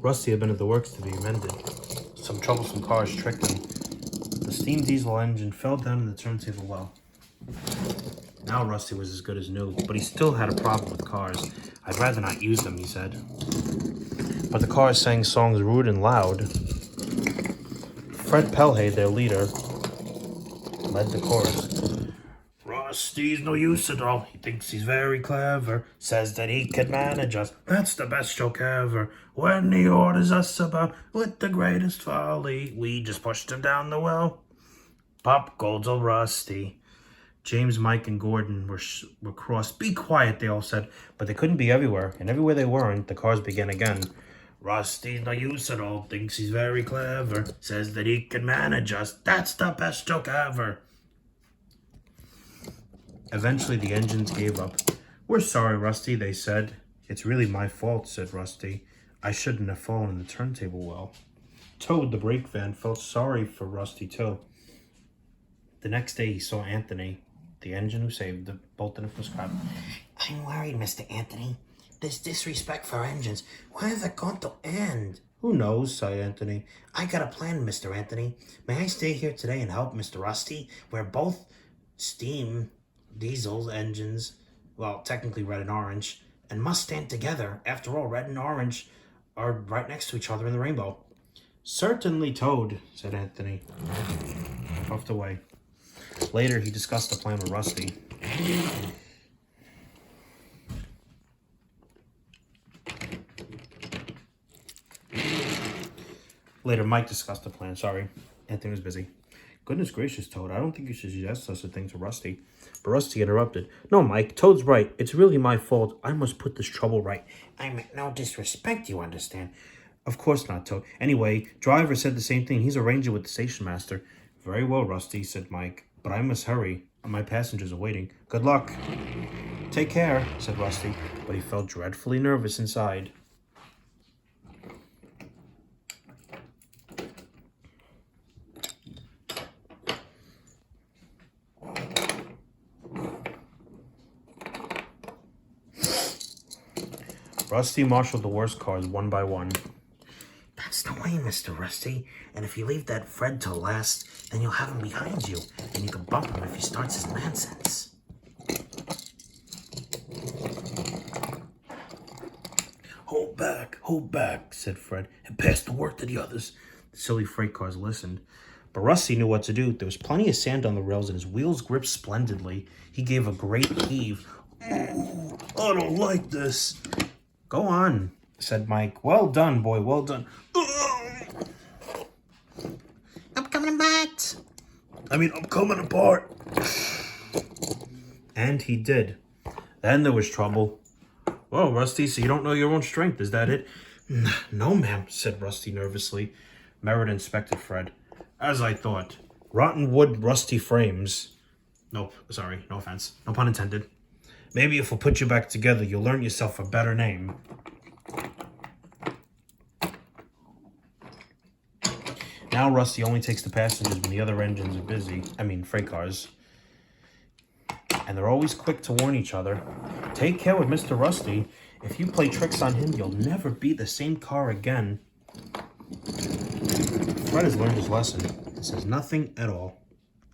Rusty had been at the works to be mended. Some troublesome cars tricked him. The steam diesel engine fell down in the turntable well. Now Rusty was as good as new, but he still had a problem with cars. I'd rather not use them, he said. But the cars sang songs rude and loud. Fred Pelhay, their leader, led the chorus. Rusty's no use at all. He thinks he's very clever. Says that he can manage us. That's the best joke ever. When he orders us about with the greatest folly, we just pushed him down the well. Pop Gold's old Rusty. James, Mike, and Gordon were cross. Be quiet, they all said. But they couldn't be everywhere. And everywhere they weren't, the cars began again. Rusty's no use at all. Thinks he's very clever. Says that he can manage us. That's the best joke ever. Eventually, the engines gave up. We're sorry, Rusty, they said. It's really my fault, said Rusty. I shouldn't have fallen in the turntable well. Toad, the brake van, felt sorry for Rusty, too. The next day, he saw Anthony, the engine who saved the bolted from scrap. I'm worried, Mr. Anthony. This disrespect for engines, when is it going to end? Who knows, sighed Anthony. I got a plan, Mr. Anthony. May I stay here today and help Mr. Rusty? We're both steam diesel engines, well, technically red and orange, and must stand together. After all, red and orange are right next to each other in the rainbow. Certainly, Toad, said Anthony. Puffed away. Later, he discussed the plan with Rusty. Later, Mike discussed the plan. Sorry, Anthony was busy. Goodness gracious, Toad, I don't think you should suggest such a thing to Rusty. But Rusty interrupted. No, Mike, Toad's right. It's really my fault. I must put this trouble right. I meant no disrespect, you understand. Of course not, Toad. Anyway, Driver said the same thing. He's arranging with the station master. Very well, Rusty, said Mike. But I must hurry. My passengers are waiting. Good luck. Take care, said Rusty. But he felt dreadfully nervous inside. Rusty marshaled the worst cars one by one. That's the way, Mr. Rusty. And if you leave that Fred till last, then you'll have him behind you, and you can bump him if he starts his nonsense. Hold back, said Fred, and pass the word to the others. The silly freight cars listened. But Rusty knew what to do. There was plenty of sand on the rails, and his wheels gripped splendidly. He gave a great heave. I don't like this. Go on, said Mike. Well done, boy, well done. I'm coming apart. I'm coming apart. And he did. Then there was trouble. Well, Rusty, so you don't know your own strength, is that it? No, ma'am, said Rusty nervously. Merritt inspected Fred. As I thought. Rotten wood, rusty frames. Nope, sorry, no offense. No pun intended. Maybe if we'll put you back together, you'll learn yourself a better name. Now Rusty only takes the passengers when the other engines are busy. Freight cars. And they're always quick to warn each other. Take care with Mr. Rusty. If you play tricks on him, you'll never be the same car again. Fred has learned his lesson and says nothing at all.